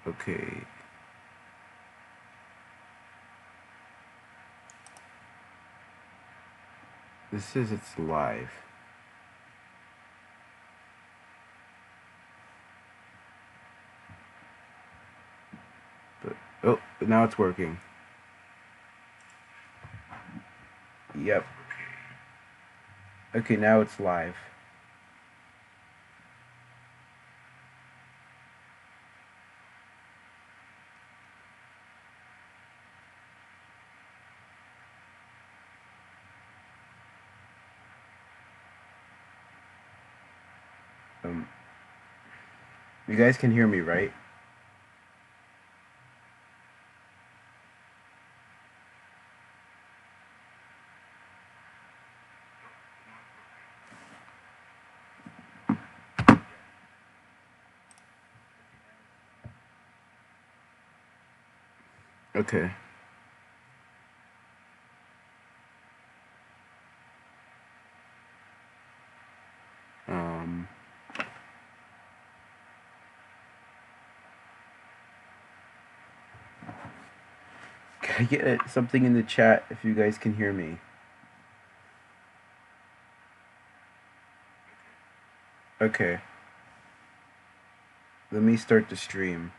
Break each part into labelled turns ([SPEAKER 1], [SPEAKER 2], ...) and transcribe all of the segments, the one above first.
[SPEAKER 1] Okay. This says it's live. But oh, now it's working. Yep. Okay, now it's live. Um, you guys can hear me, right? Okay. Um, can I get something in the chat if you guys can hear me? Okay. Let me start the stream.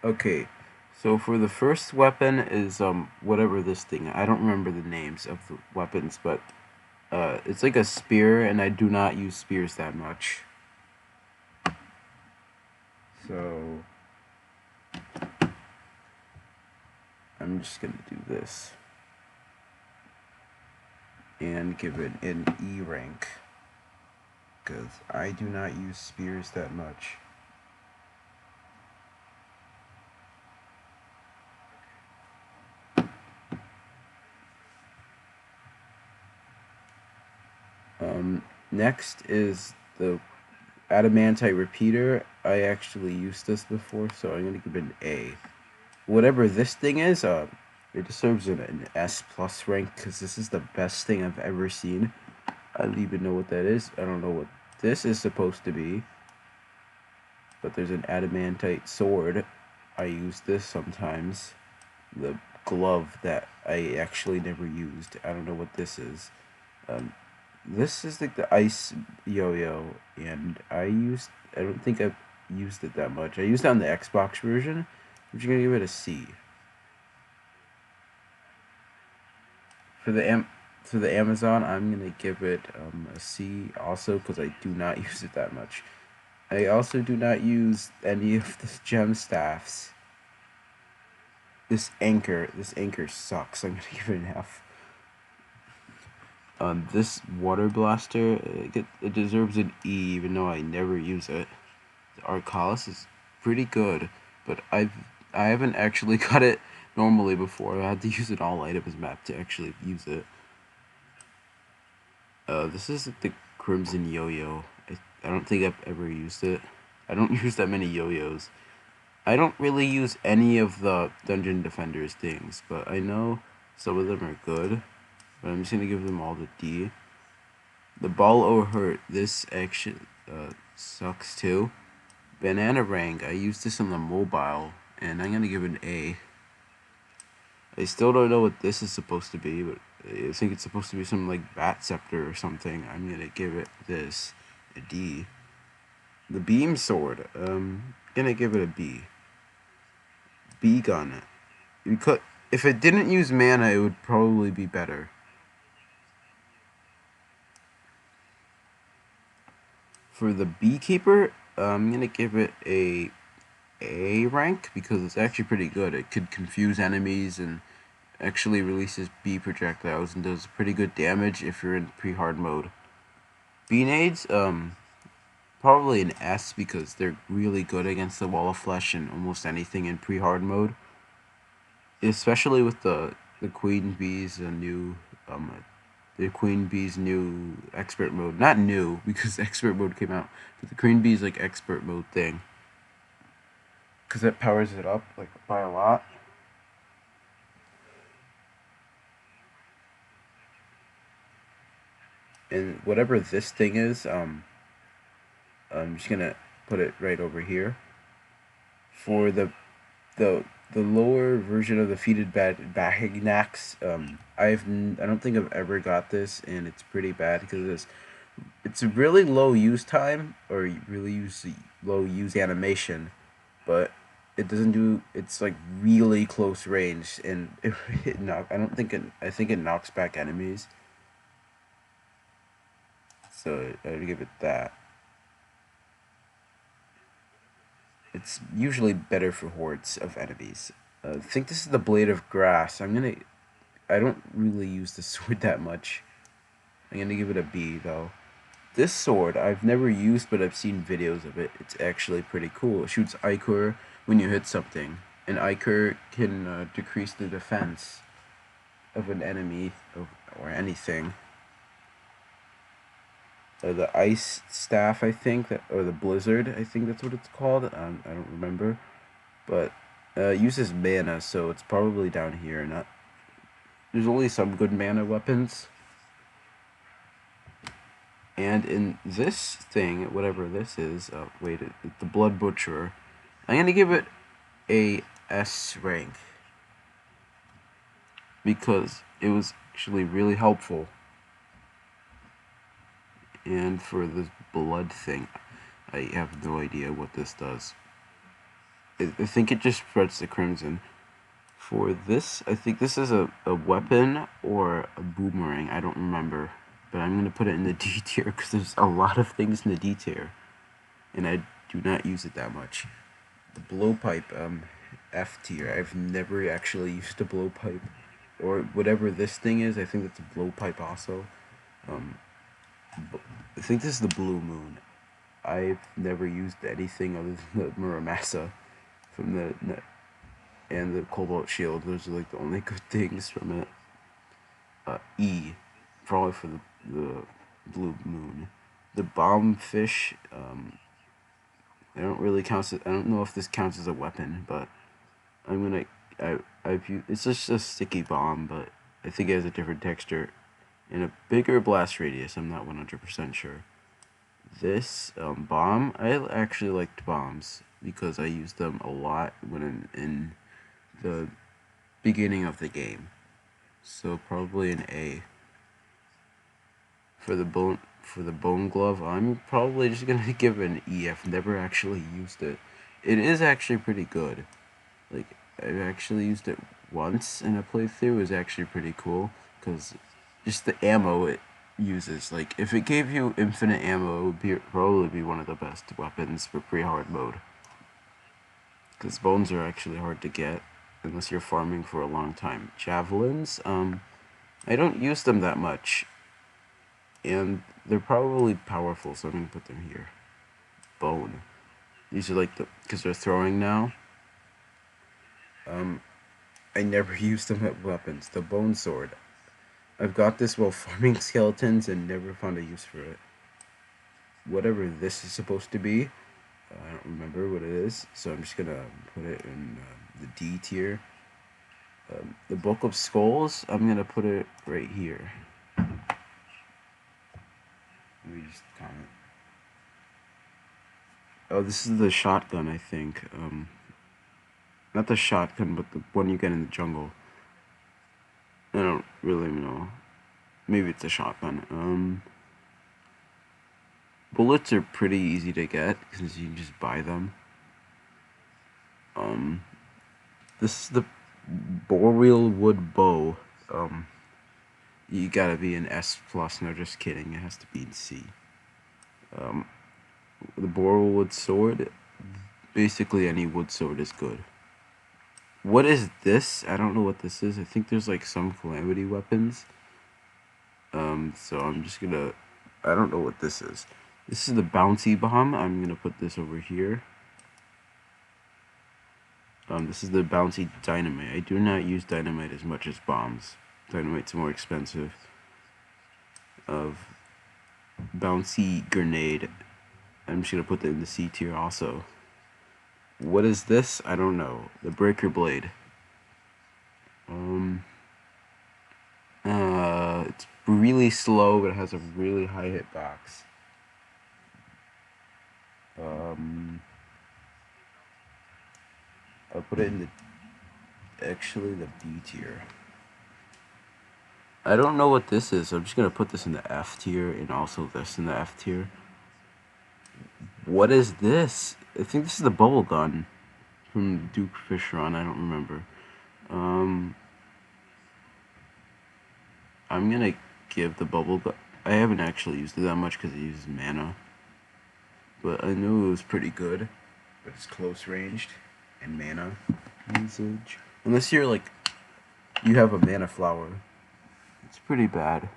[SPEAKER 1] Okay. So for the first weapon is whatever this thing. I don't remember the names of the weapons, but it's like a spear, and I do not use spears that much. So I'm just gonna do this and give it an E rank because I do not use spears that much. Next is the adamantite repeater. I actually used this before, so I'm gonna give it an A. Whatever this thing is, it deserves an S plus rank because this is the best thing I've ever seen. I don't even know what that is. I don't know what this is supposed to be. But there's an adamantite sword. I use this sometimes. The glove that I actually never used. I don't know what this is. This is like the ice yo-yo, and I don't think I've used it that much. I used it on the Xbox version. I'm just gonna give it a C. For the Amazon, I'm gonna give it a C also because I do not use it that much. I also do not use any of the gem staffs. This anchor sucks. I'm gonna give it an F. This water blaster, it deserves an E, even though I never use it. The Arcalis is pretty good, but I haven't actually got it normally before. I had to use an all items map to actually use it. This is the Crimson Yo-Yo. I don't think I've ever used it. I don't use that many yo-yos. I don't really use any of the Dungeon Defenders things, but I know some of them are good. But I'm just gonna give them all the D. The Ball O Hurt, this actually sucks too. Banana Rank, I used this on the mobile, and I'm gonna give it an A. I still don't know what this is supposed to be, but I think it's supposed to be something like Bat Scepter or something. I'm gonna give it this a D. The Beam Sword, gonna give it a B. B Gun. Because if it didn't use mana, it would probably be better. For the Beekeeper, I'm gonna give it a rank because it's actually pretty good. It could confuse enemies and actually releases bee projectiles and does pretty good damage if you're in pre-hard mode. Bee nades, probably an S because they're really good against the wall of flesh and almost anything in pre-hard mode. Especially with the queen bees, the queen bee's new expert mode. Not new because expert mode came out, but the queen bee's like expert mode thing. Because it powers it up like by a lot. And whatever this thing is, I'm just gonna put it right over here. For the the lower version of the feated Bagnax, I don't think I've ever got this, and it's pretty bad because it's a really low use time or really low use animation, but it doesn't do. It's like really close range, and I don't think I think it knocks back enemies. So I'd give it that. It's usually better for hordes of enemies. I think this is the blade of grass. I don't really use the sword that much. I'm gonna give it a B though. This sword I've never used, but I've seen videos of it. It's actually pretty cool. It shoots Ichor when you hit something, and Ichor can decrease the defense of an enemy or anything. The ice staff, I think, or the blizzard, I think that's what it's called. I don't remember, but it uses mana, so it's probably down here. Not there's only some good mana weapons. And in this thing, whatever this is, wait, the Blood Butcher, I'm gonna give it a S rank because it was actually really helpful. And for this blood thing, I have no idea what this does. I think it just spreads the crimson. For this, I think this is a weapon or a boomerang. I don't remember. But I'm going to put it in the D tier because there's a lot of things in the D tier. And I do not use it that much. The blowpipe, F tier. I've never actually used a blowpipe. Or whatever this thing is, I think that's a blowpipe also. I think this is the Blue Moon. I've never used anything other than the Muramasa from the and the Cobalt Shield. Those are like the only good things from it. E, probably for the Blue Moon. The Bomb Fish, I don't really count. I don't know if this counts as a weapon, but I'm gonna. It's just a sticky bomb, but I think it has a different texture and a bigger blast radius. I'm not 100% sure. This bomb, I actually liked bombs because I used them a lot when in the beginning of the game. So probably an A. For the bone glove, I'm probably just gonna give it an E. I've never actually used it. It is actually pretty good. Like I've actually used it once in a playthrough. It was actually pretty cool because just the ammo it uses. Like if it gave you infinite ammo, it would probably be one of the best weapons for pre-hard mode. Because bones are actually hard to get unless you're farming for a long time. Javelins, I don't use them that much, and they're probably powerful, so I'm gonna put them here. Bone. These are like because they're throwing now. I never used them at weapons. The bone sword. I've got this while farming skeletons and never found a use for it. Whatever this is supposed to be, I don't remember what it is, so I'm just gonna put it in the D tier. The Book of Skulls, I'm gonna put it right here. Let me just comment. Oh, this is the shotgun, I think. Not the shotgun, but the one you get in the jungle. I don't really know. Maybe it's a shotgun. Bullets are pretty easy to get because you can just buy them. This is the boreal wood bow. You gotta be an S plus. No, just kidding. It has to be in C. The boreal wood sword. Basically, any wood sword is good. What is this? I don't know what this is. I think there's like some calamity weapons. So I'm just gonna. I don't know what this is. This is the bouncy bomb. I'm gonna put this over here. This is the bouncy dynamite. I do not use dynamite as much as bombs. Dynamite's more expensive. Of bouncy grenade. I'm just gonna put that in the C tier also. What is this? I don't know. The breaker blade. It's really slow, but it has a really high hitbox. I'll put it in the B tier. I don't know what this is. I'm just gonna put this in the F tier and also this in the F tier. What is this? I think this is the bubble gun from Duke Fishron. I don't remember. Um, I'm gonna give the bubble gun. I haven't actually used it that much because it uses mana, but I knew it was pretty good. But it's close ranged and mana usage. Unless you're like you have a mana flower, it's pretty bad.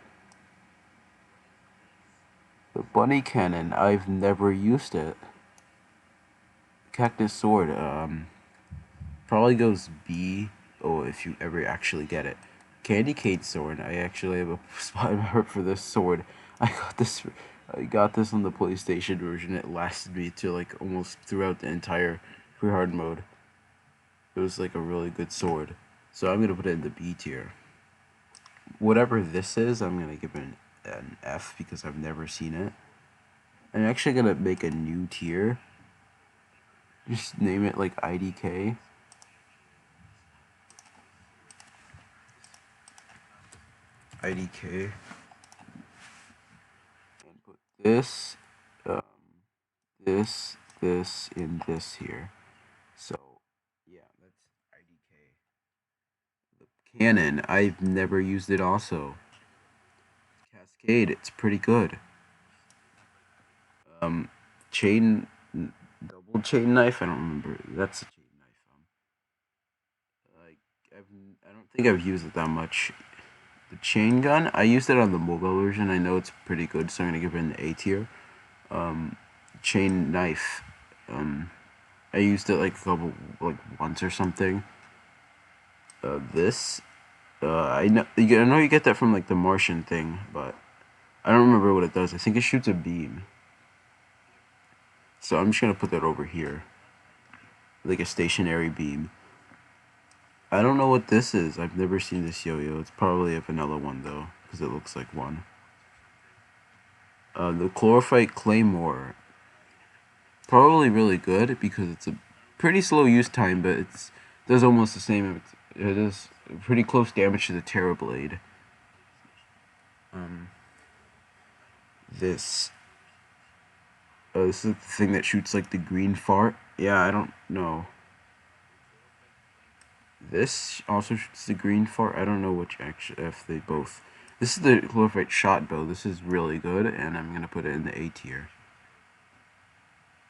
[SPEAKER 1] The bunny cannon, I've never used it. Cactus sword, probably goes B. Oh, if you ever actually get it. Candy cane sword. I actually have a spot in my heart for this sword. I got this. I got this on the PlayStation version. It lasted me to like almost throughout the entire free hard mode. It was like a really good sword. So I'm gonna put it in the B tier. Whatever this is, I'm gonna give it an F because I've never seen it. I'm actually gonna make a new tier. Just name it like IDK. IDK. And put this, um, this, and this here. So, yeah, that's IDK. The cannon, I've never used it also. Cascade, it's pretty good. Um, chain, double chain knife, I don't remember. That's a chain knife. Like, I don't think I've used it that much. The chain gun, I used it on the mobile version. I know it's pretty good, so I'm gonna give it an A tier. Um, chain knife. I used it like once or something. This, I know you get that from like the Martian thing, but I don't remember what it does. I think it shoots a beam. So I'm just gonna put that over here, like a stationary beam. I don't know what this is. I've never seen this yo-yo. It's probably a vanilla one though, because it looks like one. The Chlorophyte Claymore. Probably really good because it's a pretty slow use time, but it does almost the same. It does pretty close damage to the Terra Blade. Um, this. This is the thing that shoots like the green fart. Yeah, I don't know. This also shoots the green fart. I don't know which actually, if they both. This is the Chlorophyte Shot Bow. This is really good, and I'm gonna put it in the A tier.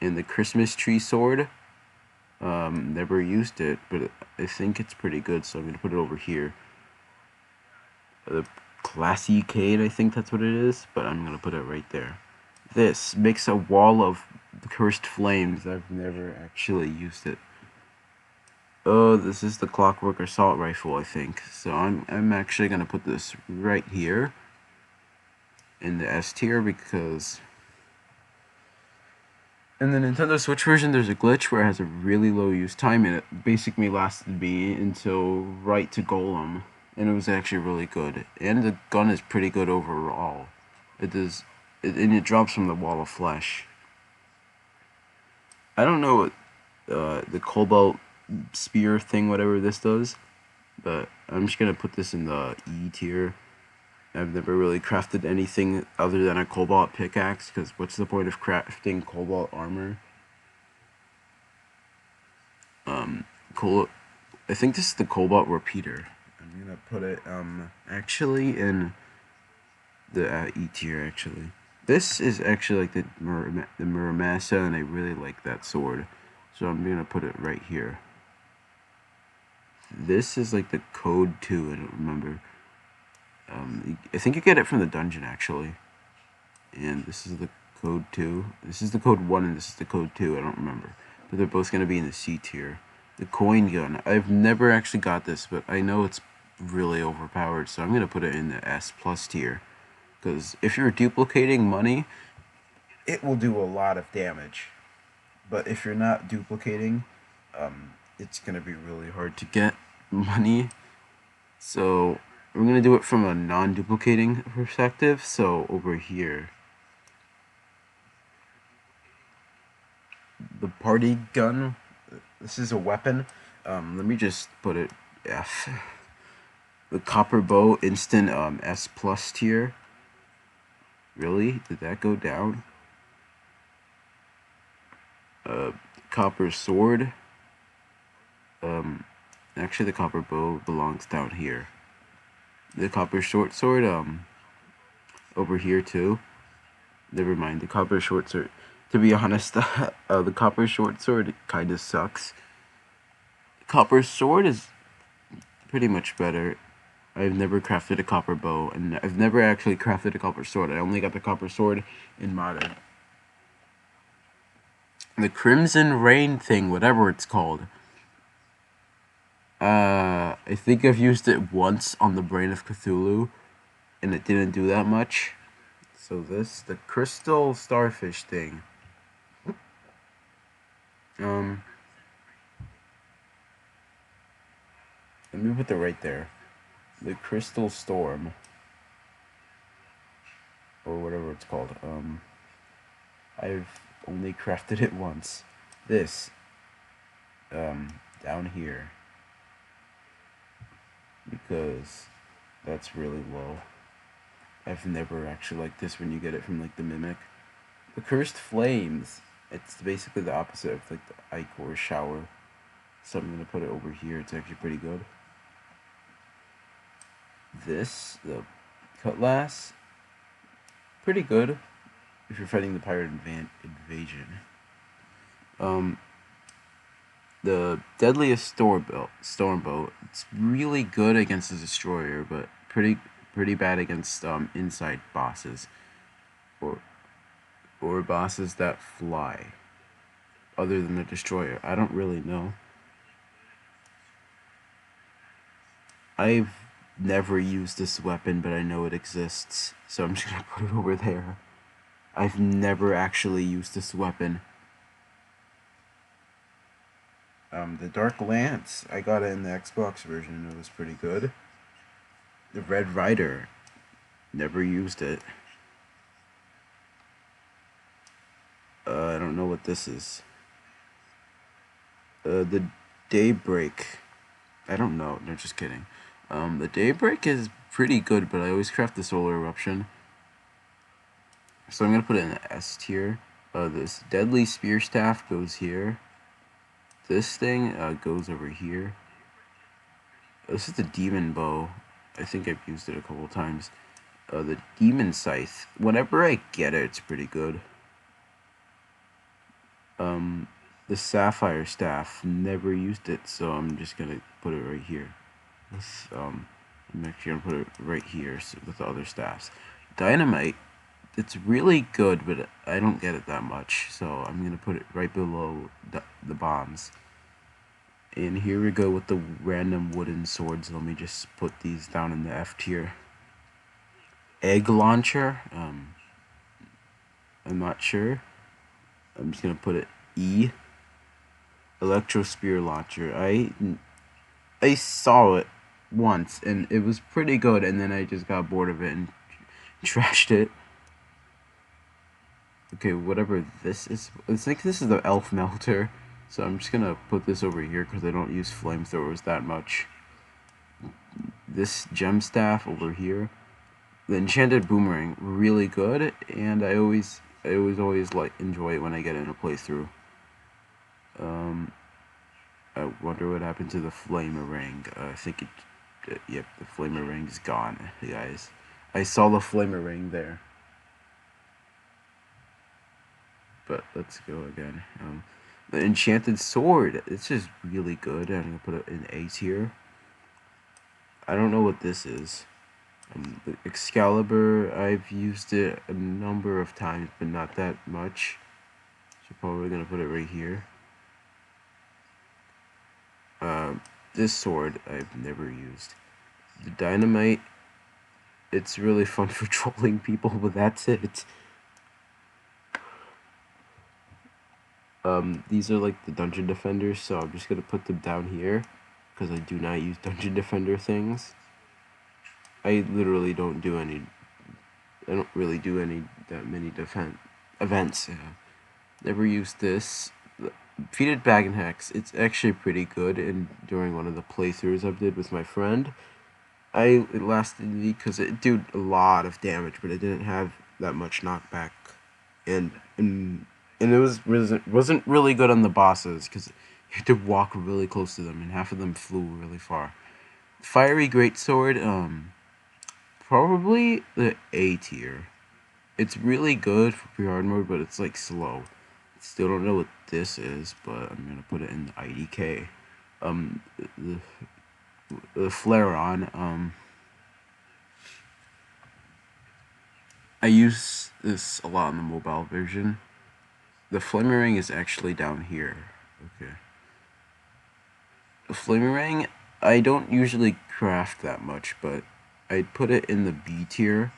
[SPEAKER 1] And the Christmas Tree Sword. Never used it, but I think it's pretty good, so I'm gonna put it over here. The Classicade, I think that's what it is, but I'm gonna put it right there. This makes a wall of cursed flames. I've never actually used it. Oh, this is the Clockwork Assault Rifle, I think. So I'm actually gonna put this right here in the S tier because in the Nintendo Switch version, there's a glitch where it has a really low use time, and it basically lasted me until right to Golem, and it was actually really good. And the gun is pretty good overall. It does, and it drops from the Wall of Flesh. I don't know what the Cobalt Spear thing, whatever this does, but I'm just gonna put this in the E tier. I've never really crafted anything other than a cobalt pickaxe, because what's the point of crafting cobalt armor? I think this is the cobalt repeater. I'm gonna put it actually in the E tier actually. This is actually like the Muramasa, and I really like that sword, so I'm gonna put it right here. This is like the code 2. I don't remember. I think you get it from the dungeon actually. And this is the code 2. This is the code 1 and this is the code 2. I don't remember. But they're both going to be in the C tier. The coin gun. I've never actually got this, but I know it's really overpowered, so I'm going to put it in the S plus tier. Because if you're duplicating money, it will do a lot of damage. But if you're not duplicating, it's going to be really hard to get money. So we're going to do it from a non-duplicating perspective. So over here, the party gun. This is a weapon. Let me just put it F. The copper bow instant S plus tier. Really? Did that go down? Copper sword. Actually the copper bow belongs down here. The copper short sword, over here too. Never mind, the copper short sword. To be honest, the copper short sword kind of sucks. Copper sword is pretty much better. I've never crafted a copper bow, and I've never actually crafted a copper sword. I only got the copper sword in modern. The Crimson Rain thing, whatever it's called. I think I've used it once on the Brain of Cthulhu, and it didn't do that much. So the crystal starfish thing. Let me put it right there. The crystal storm, or whatever it's called. I've only crafted it once. This, down here, because that's really low. I've never actually liked this when you get it from like the Mimic. The Cursed Flames, it's basically the opposite of like the Ichor Shower. So I'm gonna put it over here. It's actually pretty good. This, the Cutlass, pretty good if you're fighting the pirate invasion. The Deadliest Storm Boat, it's really good against the Destroyer, but pretty bad against inside bosses, or bosses that fly. Other than the Destroyer, I don't really know. I've never used this weapon, but I know it exists, so I'm just gonna put it over there. I've never actually used this weapon. The Dark Lance, I got it in the Xbox version, and it was pretty good. The Red Rider, never used it. I don't know what this is. The Daybreak, I don't know, no, just kidding. The Daybreak is pretty good, but I always craft the Solar Eruption. So I'm gonna put it in the S tier. This Deadly Spear Staff goes here. This thing goes over here. This is the Demon Bow. I think I've used it a couple times. The Demon Scythe. Whenever I get it, it's pretty good. The Sapphire Staff. Never used it, so I'm just gonna put it right here. I'm actually gonna put it right here with the other staffs. Dynamite. It's really good, but I don't get it that much, so I'm gonna put it right below the bombs. And here we go with the random wooden swords. Let me just put these down in the F tier. Egg launcher. I'm not sure. I'm just gonna put it E. Electro spear launcher. I saw it once and it was pretty good, and then I just got bored of it and trashed it. Okay, whatever this is. I think this is the elf melter. So I'm just gonna put this over here because I don't use flamethrowers that much. This gem staff over here. The enchanted boomerang, really good, and I always like enjoy it when I get in a playthrough. I wonder what happened to the flamerang. I think yep, the flamerang's gone, guys. I saw the flamerang there. But let's go again. The enchanted sword, it's just really good. I'm gonna put it in A tier. I don't know what this is. The Excalibur, I've used it a number of times, but not that much. So probably gonna put it right here. This sword I've never used. The dynamite, it's really fun for trolling people, but that's it. These are like the dungeon defenders, so I'm just gonna put them down here because I do not use dungeon defender things. I literally don't do any. I don't really do that many events. Never used this. Defeated Dragon Hex. It's actually pretty good, and during one of the playthroughs I did with my friend, it lasted me because it did a lot of damage, but it didn't have that much knockback, and and and it wasn't really good on the bosses because you had to walk really close to them, and half of them flew really far. Fiery Greatsword, probably the A tier. It's really good for pre-hard mode, but it's like slow. Still don't know what this is, but I'm gonna put it in the IDK. The flare on. I use this a lot in the mobile version. The flaming ring is actually down here. Okay. The flaming ring, I don't usually craft that much, but I'd put it in the B tier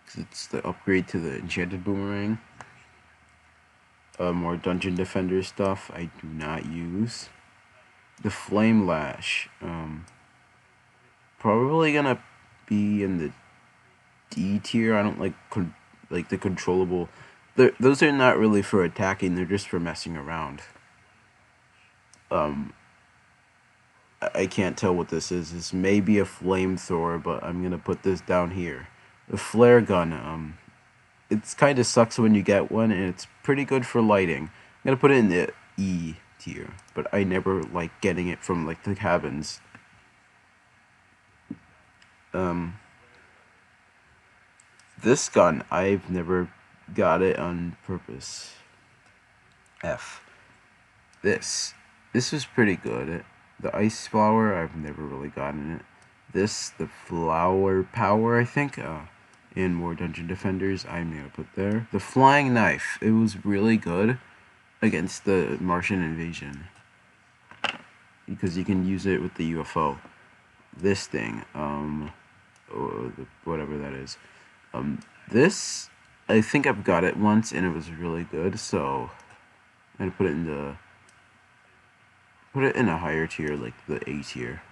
[SPEAKER 1] because it's the upgrade to the enchanted boomerang. More dungeon defender stuff I do not use. The flame lash, probably gonna be in the D tier. I don't like the controllable. Those are not really for attacking. They're just for messing around. I can't tell what this is. This may be a flamethrower, but I'm gonna put this down here. The flare gun. It's kind of sucks when you get one, and it's pretty good for lighting. I'm gonna put it in the E tier, but I never like getting it from like the cabins. Um, this gun, I've never got it on purpose. F. This was pretty good. The ice flower, I've never really gotten it. This, the flower power, I think, and more dungeon defenders, I'm gonna put there. The flying knife, it was really good against the Martian invasion because you can use it with the UFO. This thing, whatever that is, this, I think I've got it once and it was really good, so I'm gonna put it in a higher tier, like the A tier.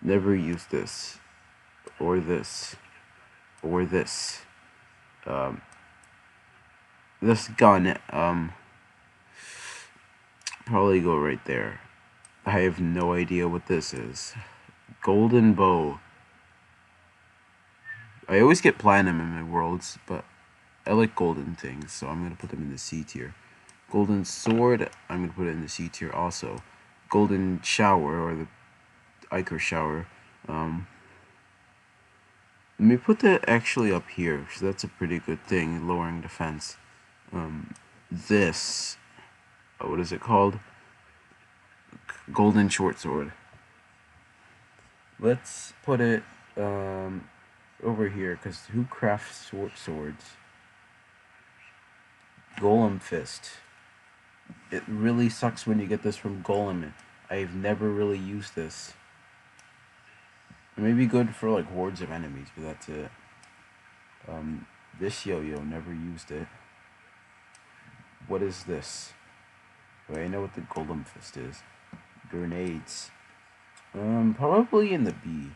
[SPEAKER 1] Never used this, or this, or this. Um, this gun, probably go right there. I have no idea what this is. Golden bow. I always get platinum in my worlds, but I like golden things, so I'm gonna put them in the C tier. Golden sword, I'm gonna put it in the C tier also. Golden shower, or the Ichor shower. Let me put that actually up here, because that's a pretty good thing, lowering defense. This, what is it called? Golden short sword. Let's put it over here, because who crafts short swords? Golem fist. It really sucks when you get this from Golem. I've never really used this. It may be good for like hordes of enemies, but that's it. This yo-yo, never used it. What is this? Wait, I know what the Golem fist is. Grenades. Probably in the B.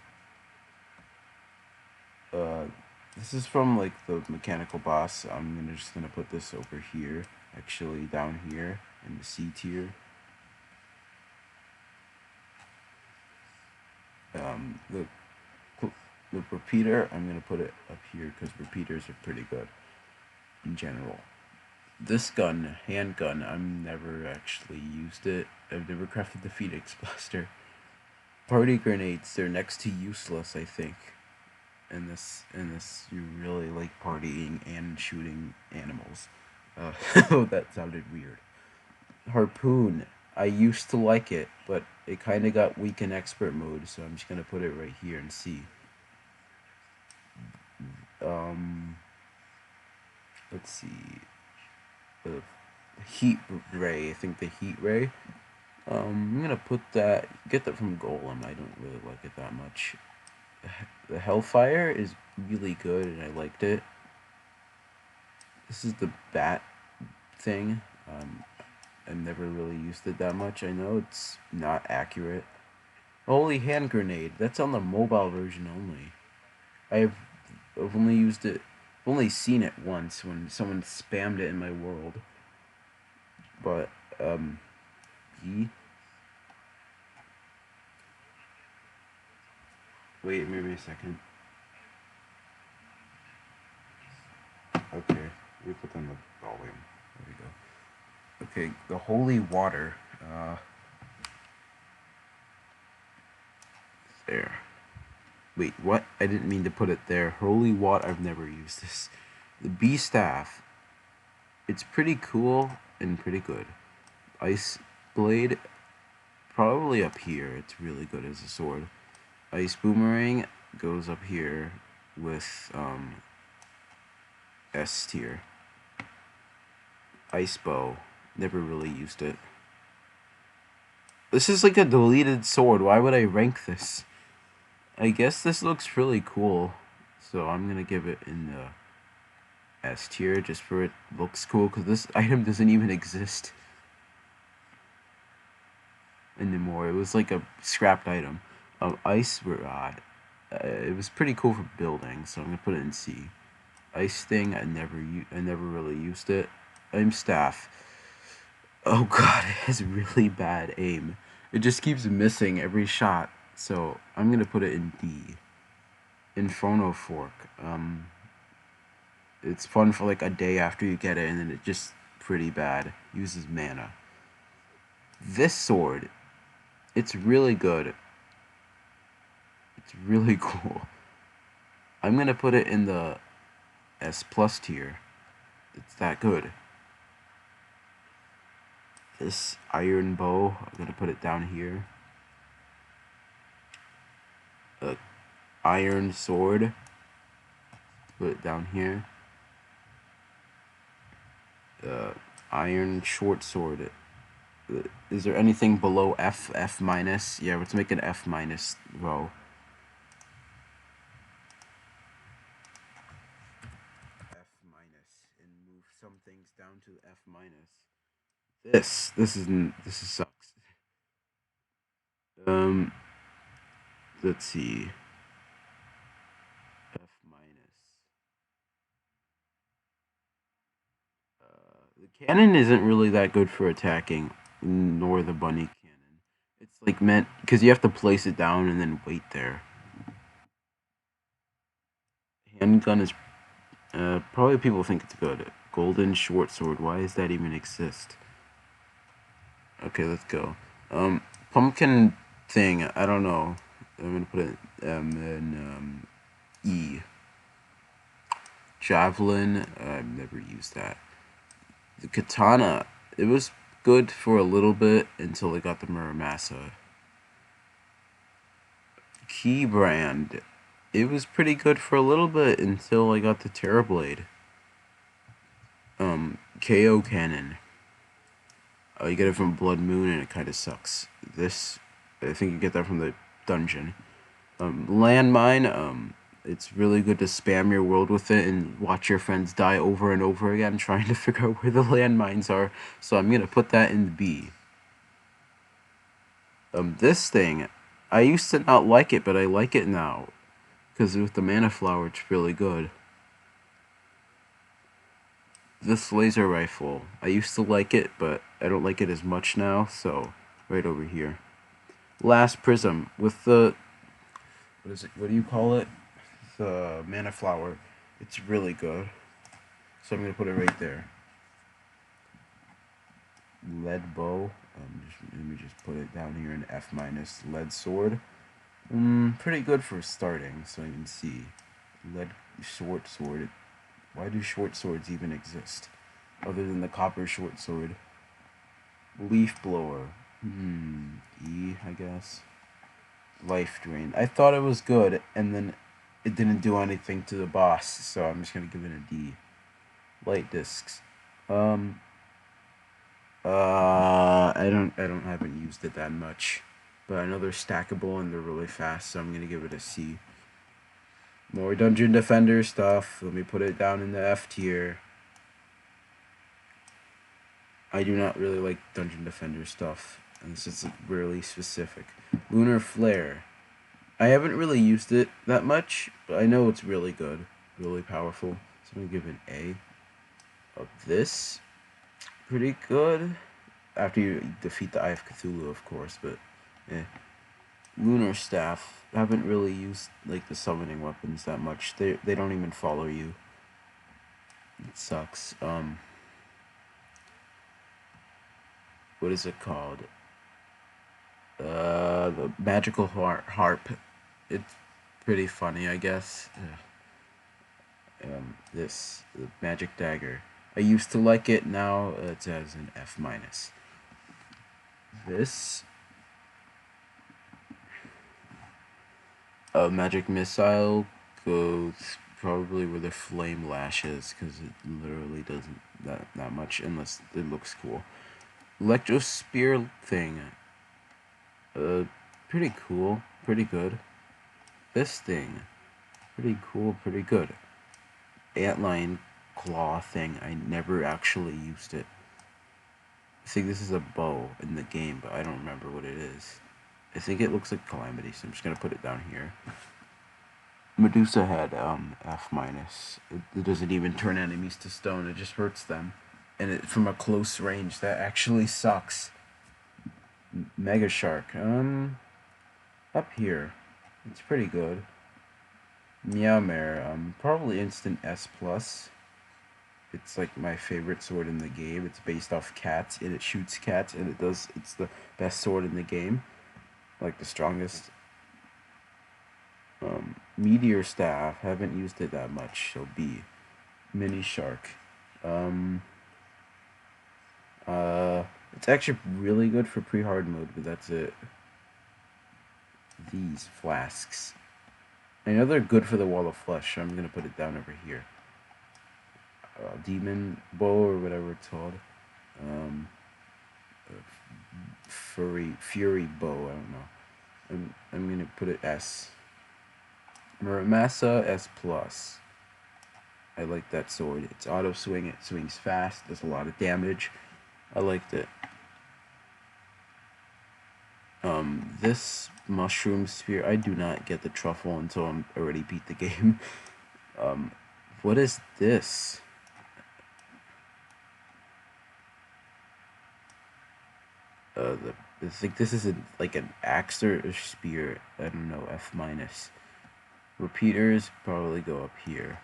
[SPEAKER 1] This is from like the mechanical boss. I'm just gonna put this over here. Actually, down here in the C tier. The repeater, I'm gonna put it up here because repeaters are pretty good in general. This gun, handgun, I've never actually used it. I've never crafted the Phoenix Blaster. Party grenades, they're next to useless, I think. In this, you really like partying and shooting animals. Oh, that sounded weird. Harpoon, I used to like it, but it kind of got weak in expert mode, so I'm just gonna put it right here and see. Let's see. The heat ray, I think the heat ray. I'm gonna get that from Golem. I don't really like it that much. The Hellfire is really good, and I liked it. This is the bat thing. I never really used it that much. I know it's not accurate. Holy hand grenade. That's on the mobile version only. I've only used it. I've only seen it once when someone spammed it in my world. But B. Wait, maybe a second. Okay, we put on the volume. There we go. Okay, the holy water. There. Wait, what? I didn't mean to put it there. Holy water. I've never used this. The B staff. It's pretty cool and pretty good. Ice blade. Probably up here. It's really good as a sword. Ice boomerang goes up here with S tier. Ice bow. Never really used it. This is like a deleted sword. Why would I rank this? I guess this looks really cool. So I'm gonna give it in the S tier just for it looks cool because this item doesn't even exist anymore. It was like a scrapped item. Ice rod. It was pretty cool for building, so I'm gonna put it in C. Ice thing. I never really used it. Aim staff. Oh god, it has really bad aim. It just keeps missing every shot. So I'm gonna put it in D. Inferno fork. It's fun for like a day after you get it, and then it just pretty bad. Uses mana. This sword, it's really good. It's really cool. I'm gonna put it in the S plus tier. It's that good. This iron bow, I'm gonna put it down here. Iron sword, put it down here. Iron short sword. Is there anything below F? F minus? Yeah, let's make an F minus row. F minus and move some things down to F minus. This is sucks. Um, let's see. F minus. The cannon isn't really that good for attacking, nor the bunny cannon. It's like meant because you have to place it down and then wait there. Handgun is probably people think it's good. Golden short sword. Why does that even exist? Okay, let's go. Pumpkin thing. I don't know. I'm gonna put it in E. Javelin. I've never used that. The katana. It was good for a little bit until I got the Muramasa. Key brand. It was pretty good for a little bit until I got the Terrablade. KO cannon. You get it from Blood Moon and it kind of sucks. This, I think you get that from the dungeon. Landmine, it's really good to spam your world with it and watch your friends die over and over again trying to figure out where the landmines are. So I'm gonna put that in the B. This thing, I used to not like it, but I like it now. Because with the mana flower, it's really good. This laser rifle, I used to like it, but I don't like it as much now, so right over here. Last prism with the, what is it, what do you call it? The mana flower. It's really good. So I'm going to put it right there. Lead bow, let me just put it down here in F minus. Lead sword, pretty good for starting, so you can see. Lead short sword, why do short swords even exist? Other than the copper short sword. Leaf blower. E, I guess. Life drain. I thought it was good, and then it didn't do anything to the boss, so I'm just gonna give it a D. Light discs. I haven't used it that much, but I know they're stackable and they're really fast, so I'm gonna give it a C. More Dungeon Defender stuff. Let me put it down in the F tier. I do not really like Dungeon Defender stuff, and this is really specific. Lunar Flare. I haven't really used it that much, but I know it's really good, really powerful. So I'm gonna give it an A. This, pretty good. after you defeat the Eye of Cthulhu, of course. But eh. Lunar Staff, haven't really used like the summoning weapons that much. They don't even follow you. It sucks. What is it called? The magical harp. It's pretty funny, I guess. This the magic dagger. I used to like it. Now it has an F minus. This magic missile goes probably where the flame lashes because it literally doesn't that much unless it looks cool. Electro spear thing. Uh, pretty cool. Pretty good. This thing. Pretty cool. Pretty good. Antlion claw thing. I never actually used it. I think this is a bow in the game, but I don't remember what it is. I think it looks like Calamity, so I'm just gonna put it down here. Medusa head, F minus. It doesn't even turn enemies to stone, it just hurts them. And it, from a close range, that actually sucks. Mega Shark, up here. It's pretty good. Meowmare, probably instant S plus. It's like my favorite sword in the game. It's based off cats, and it shoots cats, and it's the best sword in the game. Like the strongest. Meteor Staff, haven't used it that much, so B. Mini Shark. It's actually really good for pre-hard mode, but that's it. These flasks. I know they're good for the Wall of Flesh, so I'm gonna put it down over here. Demon Bow, or whatever it's called. Fury Bow, I don't know. I'm gonna put it S. Muramasa S plus. I like that sword. It's auto swing. It swings fast. Does a lot of damage. I liked it. This mushroom sphere. I do not get the truffle until I'm already beat the game. What is this? I think this is like an axe or a spear. I don't know. F minus. Repeaters probably go up here.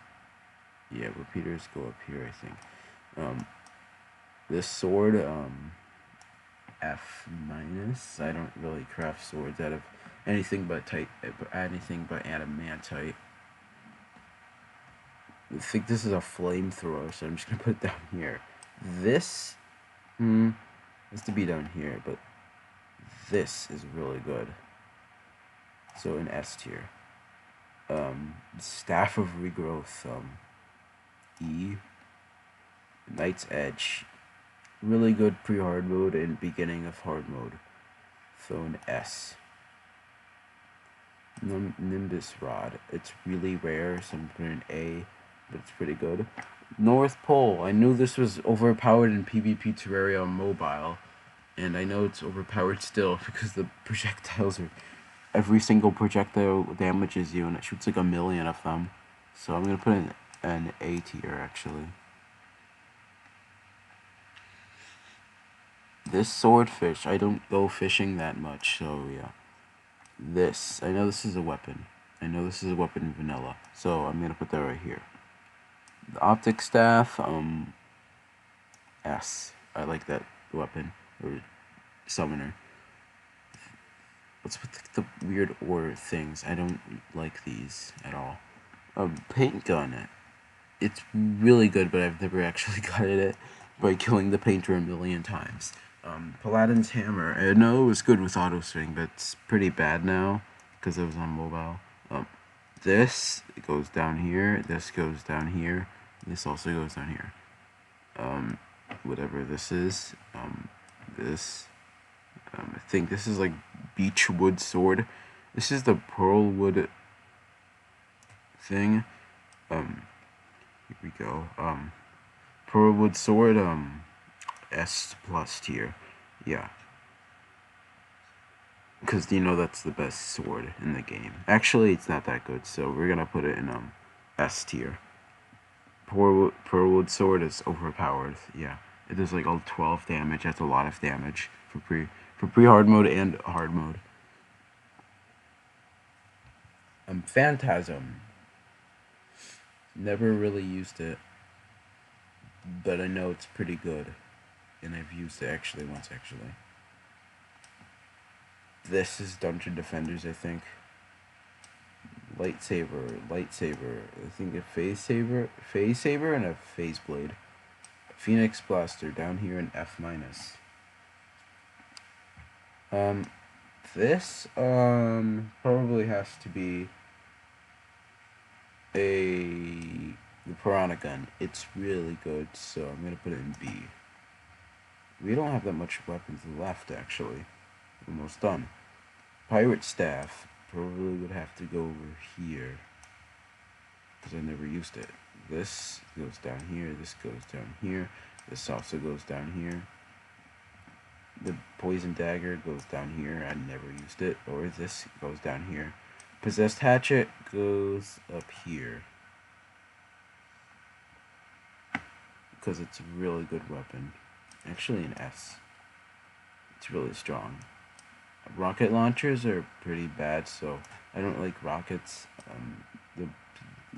[SPEAKER 1] Yeah, repeaters go up here, I think. This sword, F minus. I don't really craft swords out of anything but adamantite. I think this is a flamethrower, so I'm just gonna put it down here. This, has to be down here, but this is really good. So an S tier. Staff of Regrowth, E. Knight's Edge. Really good pre-hard mode and beginning of hard mode. So an S. Nimbus Rod. It's really rare, so I'm putting an A, but it's pretty good. North Pole. I knew this was overpowered in PvP Terraria on mobile, and I know it's overpowered still because the projectiles are... Every single projectile damages you, and it shoots like 1,000,000 of them. So I'm gonna put in an A tier, actually. This swordfish, I don't go fishing that much, so yeah. This, I know this is a weapon. I know this is a weapon in vanilla, so I'm gonna put that right here. The optic staff, S. I like that weapon, or summoner. What's with the weird ore things? I don't like these at all. Paint gun. It's really good, but I've never actually gotten it by killing the painter 1,000,000 times. Paladin's Hammer. I know it was good with auto swing, but it's pretty bad now because it was on mobile. This goes down here. This goes down here. This also goes down here. Whatever this is. This. I think this is like Beechwood Sword. This is the Pearlwood thing. Here we go. Pearlwood Sword, S plus tier. Yeah. Because you know that's the best sword in the game. Actually, it's not that good, so we're gonna put it in S tier. Pearlwood Sword is overpowered. Yeah. It does like all 12 damage. That's a lot of damage for pre hard mode and hard mode. Phantasm. Never really used it, but I know it's pretty good, and I've used it actually once. Actually, this is Dungeon Defenders, I think. Lightsaber. I think a phase saber, and a phase blade. Phoenix Blaster down here in F minus. This probably has to be the Piranha Gun. It's really good, so I'm gonna put it in B. We don't have that much weapons left, actually. Almost done. Pirate Staff probably would have to go over here, because I never used it. This goes down here, this goes down here, this also goes down here. The Poison Dagger goes down here, I never used it. Or this goes down here. Possessed Hatchet goes up here, because it's a really good weapon. Actually an S. It's really strong. Rocket launchers are pretty bad, so I don't like rockets. The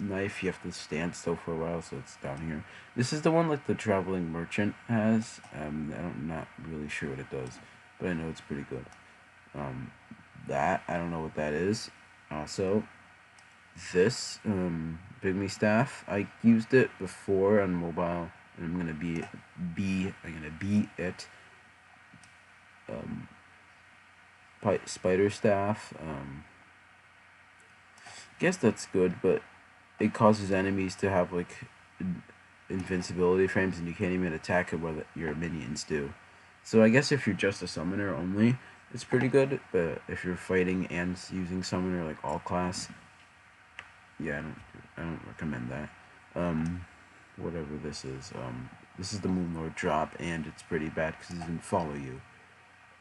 [SPEAKER 1] knife, you have to stand still for a while, so it's down here. This is the one like the traveling merchant has. I'm not really sure what it does, but I know it's pretty good. That, I don't know what that is. Also, this pygmy staff, I used it before on mobile, and I'm gonna beat it. Spider staff. Guess that's good, but it causes enemies to have like invincibility frames, and you can't even attack it while your minions do. So I guess if you're just a summoner only, it's pretty good. But if you're fighting and using summoner like all class, yeah, I don't recommend that. Whatever this is. This is the Moon Lord drop, and it's pretty bad because it doesn't follow you.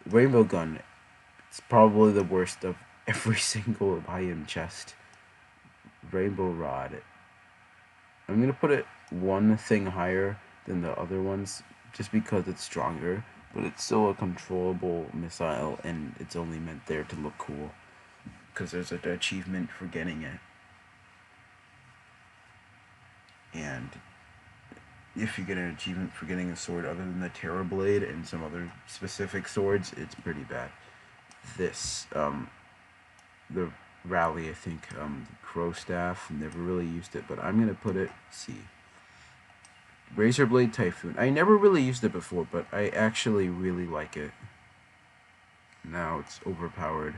[SPEAKER 1] Rainbow Gun. It's probably the worst of every single item chest. Rainbow Rod. I'm gonna put it one thing higher than the other ones just because it's stronger, but it's still a controllable missile, and it's only meant there to look cool because there's an achievement for getting it. And if you get an achievement for getting a sword other than the Terra Blade and some other specific swords, it's pretty bad. This, the Rally, I think, Crow Staff, never really used it, but I'm gonna put it C. Razorblade Typhoon. I never really used it before, but I actually really like it. Now it's overpowered.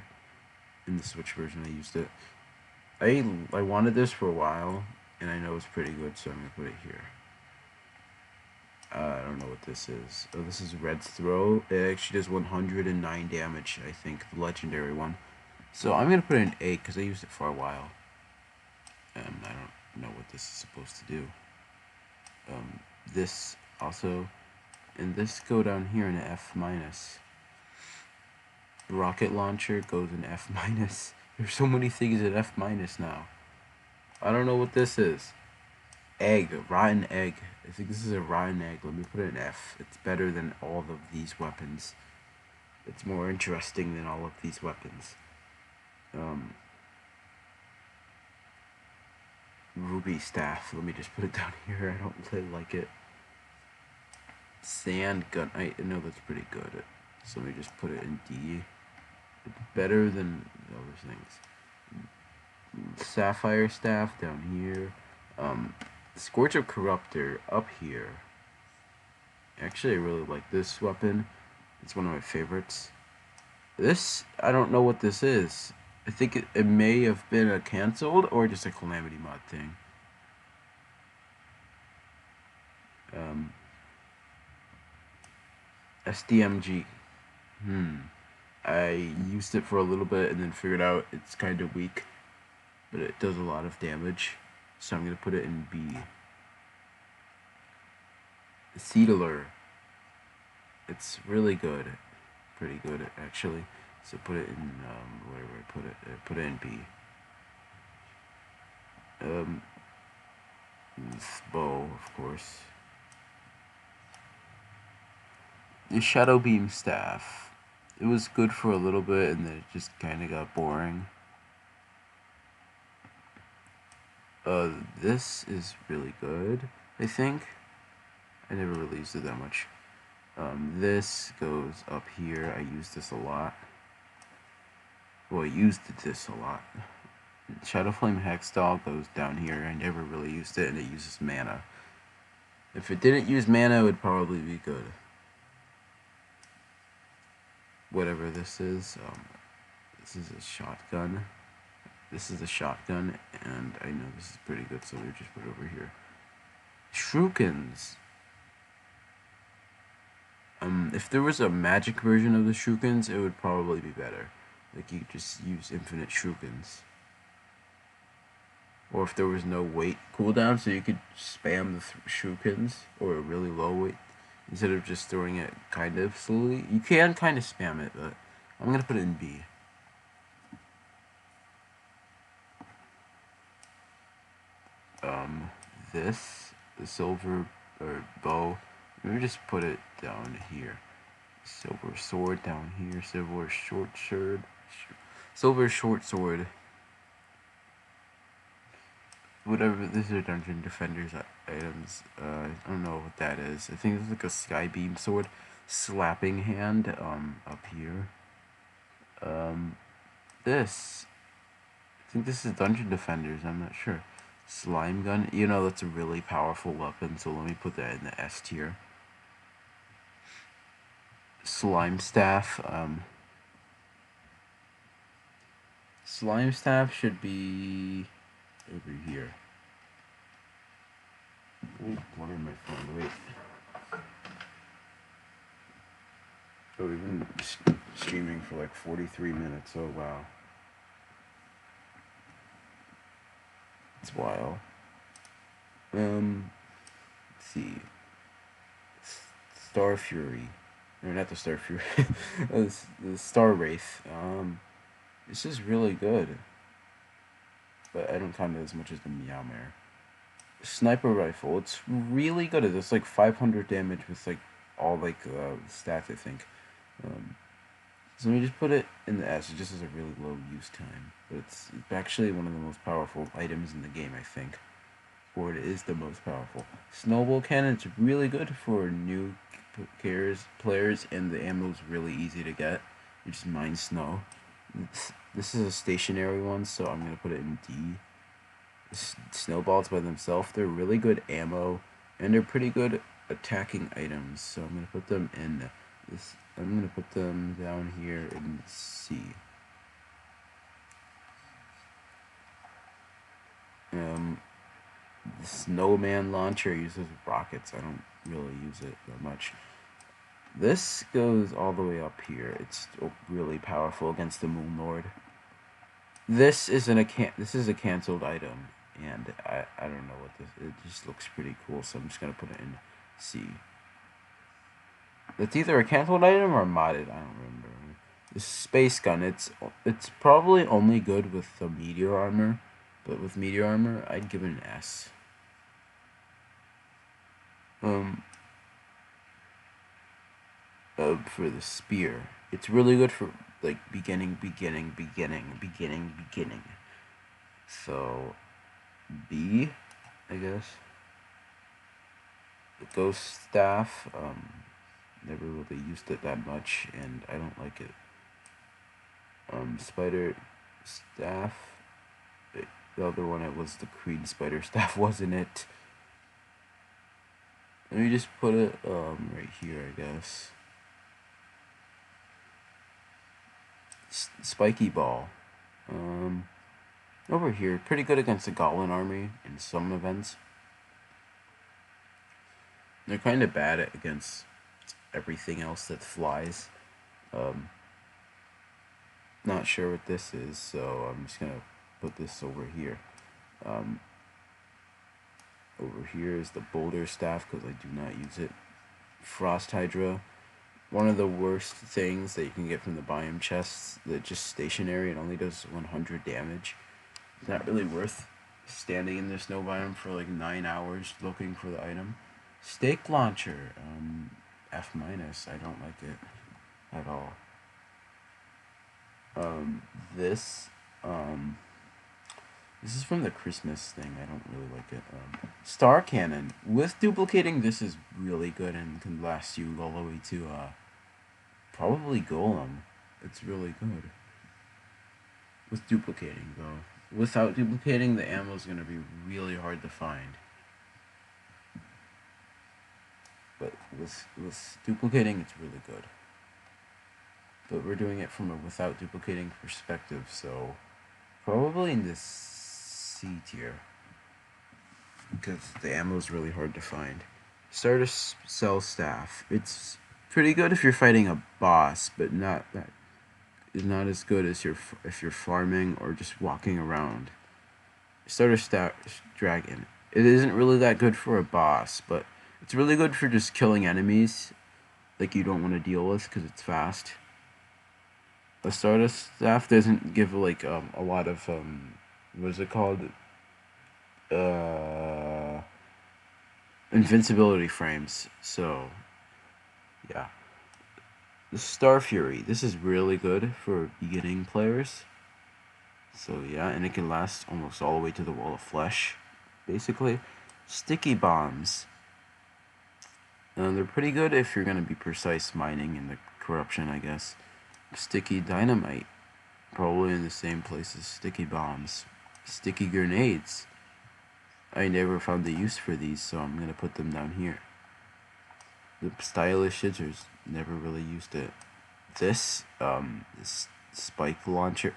[SPEAKER 1] In the Switch version, I used it. I wanted this for a while, and I know it's pretty good, so I'm gonna put it here. I don't know what this is. Oh, this is Red's Throw. It actually does 109 damage, I think, the legendary one. So I'm gonna put it in A because I used it for a while. I don't know what this is supposed to do. This also, and this go down here in F minus. Rocket launcher goes in F minus. There's so many things in F minus now. I don't know what this is. Egg, rotten egg. I think this is a rotten egg. Let me put it in F. It's better than all of these weapons. It's more interesting than all of these weapons. Ruby staff. Let me just put it down here. I don't really like it. Sand gun. I know that's pretty good. So let me just put it in D. It's better than the other things. Sapphire staff down here. Scourge of Corruptor up here. Actually, I really like this weapon. It's one of my favorites. This, I don't know what this is. I think it may have been a canceled or just a Calamity mod thing. SDMG. I used it for a little bit and then figured out it's kind of weak, but it does a lot of damage, so I'm going to put it in B. Seedler. It's really good. Pretty good, actually. So put it in, where do I put it? Put it in B. This bow, of course. The Shadow Beam Staff. It was good for a little bit, and then it just kind of got boring. This is really good, I think. I never really used it that much. This goes up here. I use this a lot. Well, I used this a lot. Shadow Flame Hexdoll goes down here. I never really used it, and it uses mana. If it didn't use mana, it would probably be good. Whatever this is a shotgun. This is a shotgun, and I know this is pretty good, so we just put it over here. Shurikens. If there was a magic version of the Shurikens, it would probably be better. Like, you could just use infinite Shurikens. Or if there was no weight cooldown, so you could spam the Shurikens, or a really low weight, instead of just throwing it kind of slowly. You can kind of spam it, but I'm going to put it in B. The silver or bow, maybe just put it down here. Silver sword down here, silver short sword. Whatever, these are Dungeon Defenders items. I don't know what that is. I think it's like a sky beam sword, slapping hand. Up here. This. I think this is Dungeon Defenders. I'm not sure. Slime gun. You know, that's a really powerful weapon. So let me put that in the S tier. Slime staff. Slime staff should be over here. What am I phone? Wait. Oh, we've been streaming for like 43 minutes. Oh, wow. It's wild. Let's see. Star Fury. No, not the Star Fury. The Star Wraith. This is really good. But I don't count it as much as the Meowmare. Sniper rifle. It's really good. It's like 500 damage with like all like stats, I think. So let me just put it in the S. It just has a really low use time, but it's actually one of the most powerful items in the game, I think. Or it is the most powerful. Snowball cannon. It's really good for new players, and the ammo is really easy to get. You just mine snow. This is a stationary one, so I'm gonna put it in D. Snowballs by themselves, they're really good ammo, and they're pretty good attacking items. So I'm gonna put them in this. I'm gonna put them down here in C. The snowman launcher uses rockets. I don't really use it that much. This goes all the way up here. It's really powerful against the Moon Lord. This is a canceled item, and I don't know what this. It just looks pretty cool, so I'm just gonna put it in C. It's either a canceled item or modded. I don't remember. The space gun. It's probably only good with the meteor armor, but with meteor armor, I'd give it an S. For the spear, it's really good for like beginning. So B, I guess. The ghost staff. Never really used it that much, and I don't like it. Spider staff. The other one, it was the Creed spider staff, wasn't it? Let me just put it right here, I guess. Spiky ball. Over here, pretty good against the Goblin army in some events. They're kind of bad against everything else that flies. Not sure what this is, so I'm just gonna put this over here. Over here is the boulder staff, because I do not use it. Frost Hydra. One of the worst things that you can get from the biome chests, that's just stationary, it only does 100 damage. It's not really worth standing in the snow biome for like 9 hours looking for the item. Stake launcher. F minus. I don't like it at all. Um, this, um, this is from the Christmas thing. I don't really like it. Star Cannon. With duplicating, this is really good and can last you all the way to, probably Golem. It's really good. With duplicating, though. Without duplicating, the ammo is going to be really hard to find. But with duplicating, it's really good. But we're doing it from a without duplicating perspective, so probably in this C tier. Because the ammo is really hard to find. Start a cell staff. It's pretty good if you're fighting a boss, but not as good as if you're farming or just walking around. Start a dragon. It isn't really that good for a boss, but it's really good for just killing enemies like you don't want to deal with because it's fast. The Stardust staff doesn't give like a lot of what is it called? Uh, Invincibility frames. So yeah, the Star Fury. This is really good for beginning players. So yeah, and it can last almost all the way to the Wall of Flesh, basically. Sticky bombs. They're pretty good if you're gonna be precise mining in the corruption, I guess. Sticky dynamite. Probably in the same place as sticky bombs. Sticky grenades. I never found the use for these, so I'm gonna put them down here. The stylish scissors. Never really used it. This spike launcher.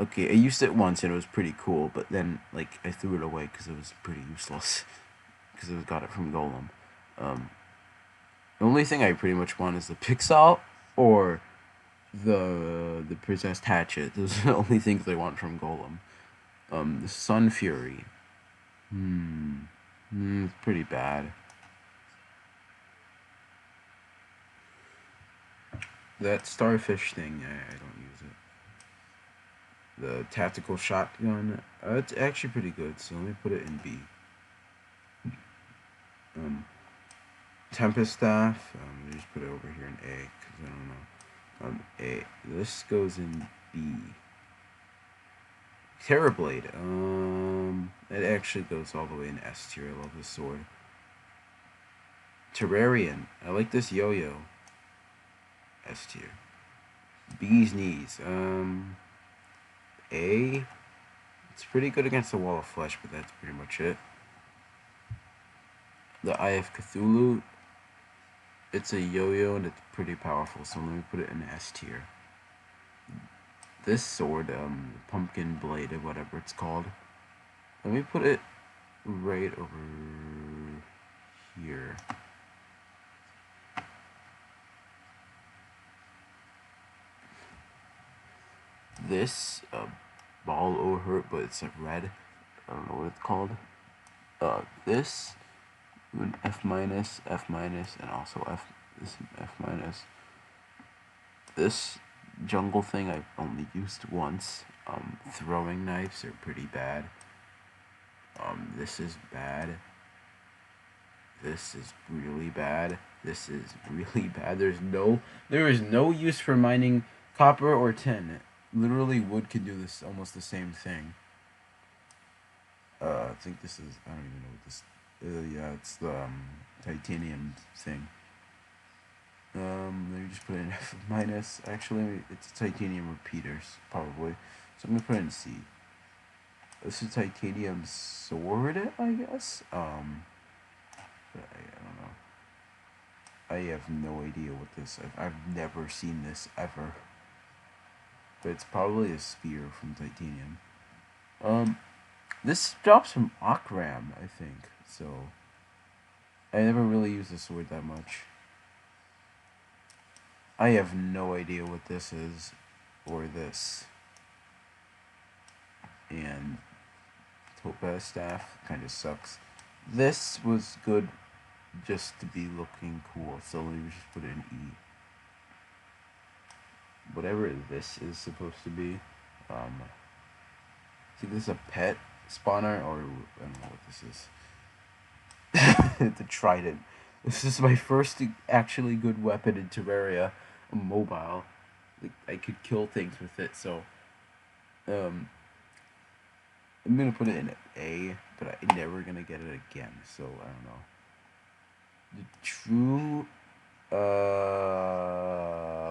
[SPEAKER 1] Okay, I used it once and it was pretty cool, but then like I threw it away because it was pretty useless. Because I got it from Golem. The only thing I pretty much want is the Pixel or the possessed hatchet. Those are the only things I want from Golem. The Sun Fury. It's pretty bad. That starfish thing, I don't use it. The tactical shotgun, it's actually pretty good. So let me put it in B. Tempest staff. Let me just put it over here in A because I don't know. A. This goes in B. Terrorblade. It actually goes all the way in S tier. I love this sword. Terrarian. I like this yo-yo. S tier. Bee's knees. A. It's pretty good against the Wall of Flesh, but that's pretty much it. The Eye of Cthulhu. It's a yo-yo and it's pretty powerful, so let me put it in S tier. This sword, pumpkin blade or whatever it's called. Let me put it right over here. This ball over, but it's like red. I don't know what it's called. This an F minus, and also this F minus. This jungle thing I've only used once. Throwing knives are pretty bad. This is bad. This is really bad. This is really bad. There is no use for mining copper or tin. Literally, wood can do this almost the same thing. I think this is. I don't even know what this. Yeah, it's the titanium thing. Let me just put in F minus. Actually, it's titanium repeaters probably. So I'm gonna put in C. This is titanium sword, I guess. But I don't know. I have no idea what this. I've never seen this ever. But it's probably a spear from titanium. This drops from Akram, I think. So I never really used the sword that much. I have no idea what this is or this. And Topaz staff kind of sucks. This was good just to be looking cool, so let me just put it in E. Whatever this is supposed to be. I think this is a pet spawner, or I don't know what this is. The trident. This is my first actually good weapon in Terraria, mobile. Like I could kill things with it, so um, I'm gonna put it in A, but I'm never gonna get it again. So I don't know. The true,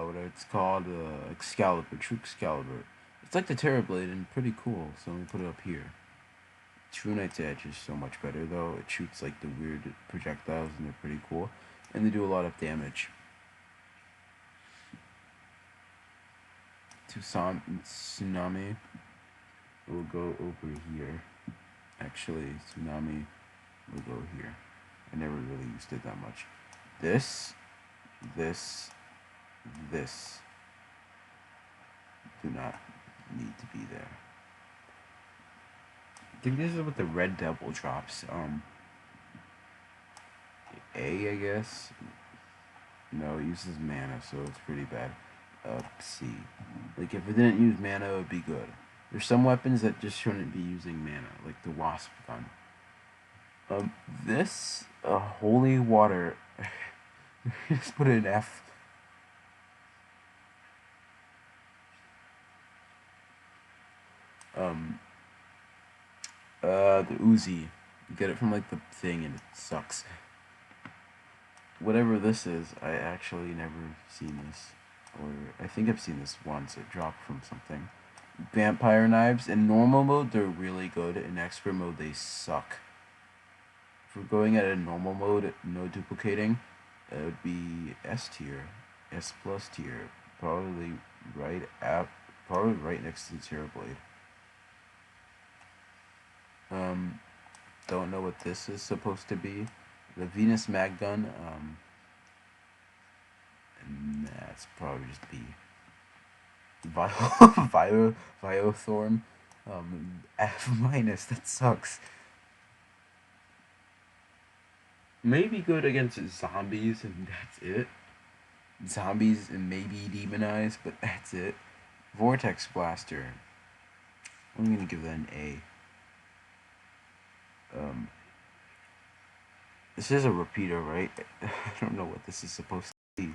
[SPEAKER 1] what it's called, Excalibur, True Excalibur. It's like the Terrorblade and pretty cool. So let me put it up here. True Knight's Edge is so much better though. It shoots like the weird projectiles and they're pretty cool, and they do a lot of damage. Tsunami will go over here. Actually, Tsunami will go here. I never really used it that much. This, this, this do not need to be there. I think this is what the Red Devil drops. A, I guess. No, it uses mana, so it's pretty bad. C. Like, if it didn't use mana, it would be good. There's some weapons that just shouldn't be using mana, like the Wasp gun. This, holy water. Just put an F. The Uzi. You get it from, like, the thing, and it sucks. Whatever this is, I actually never seen this. Or, I think I've seen this once. It dropped from something. Vampire knives. In normal mode, they're really good. In expert mode, they suck. If we're going at a normal mode, no duplicating, it would be S tier, S plus tier, probably probably right next to the Terrorblade. Don't know what this is supposed to be. The Venus Mag Gun, and that's probably just B. Viothorn, F minus. That sucks. Maybe good against zombies, and that's it. Zombies and maybe demonize, but that's it. Vortex Blaster. I'm gonna give that an A. This is a repeater, right? I don't know what this is supposed to be.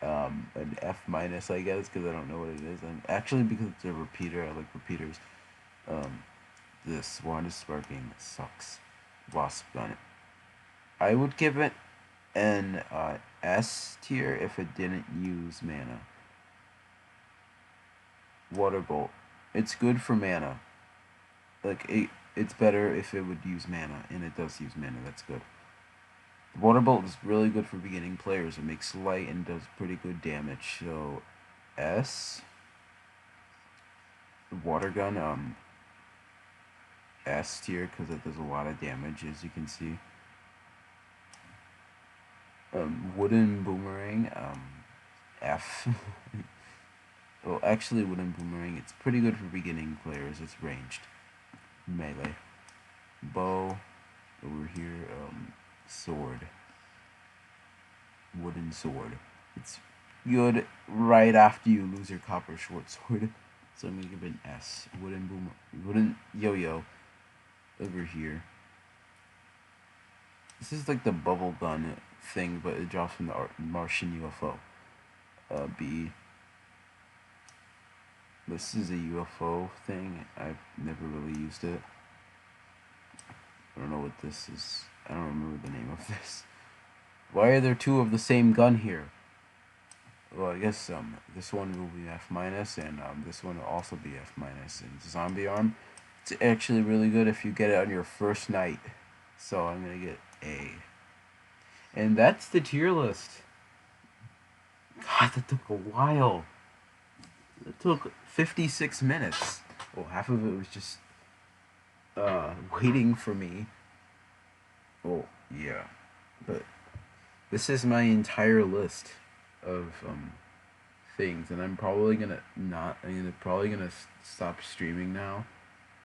[SPEAKER 1] An F minus, I guess, because I don't know what it is. And actually, because it's a repeater, I like repeaters. This one is sparking sucks. Wasp gun. I would give it an S tier if it didn't use mana. Water Bolt. It's good for mana. Like it's better if it would use mana, and it does use mana. That's good. The Water Bolt is really good for beginning players. It makes light and does pretty good damage. So S. The Water Gun, S tier because it does a lot of damage, as you can see. Wooden Boomerang, F. Well, actually, Wooden Boomerang, it's pretty good for beginning players. It's ranged. Melee. Bow. Over here, sword. Wooden sword. It's good right after you lose your copper short sword. So I'm gonna give it an S. Wooden yo-yo. Over here. This is like the bubble gun thing, but it drops from the Martian UFO. B. This is a UFO thing. I've never really used it. I don't know what this is. I don't remember the name of this. Why are there two of the same gun here? Well, I guess this one will be F minus, and this one will also be F minus. And zombie arm, it's actually really good if you get it on your first night. So I'm gonna get A. And that's the tier list. God, that took a while. It took 56 minutes. Well, half of it was just waiting for me. Well, yeah. But this is my entire list of things, and I'm probably gonna stop streaming now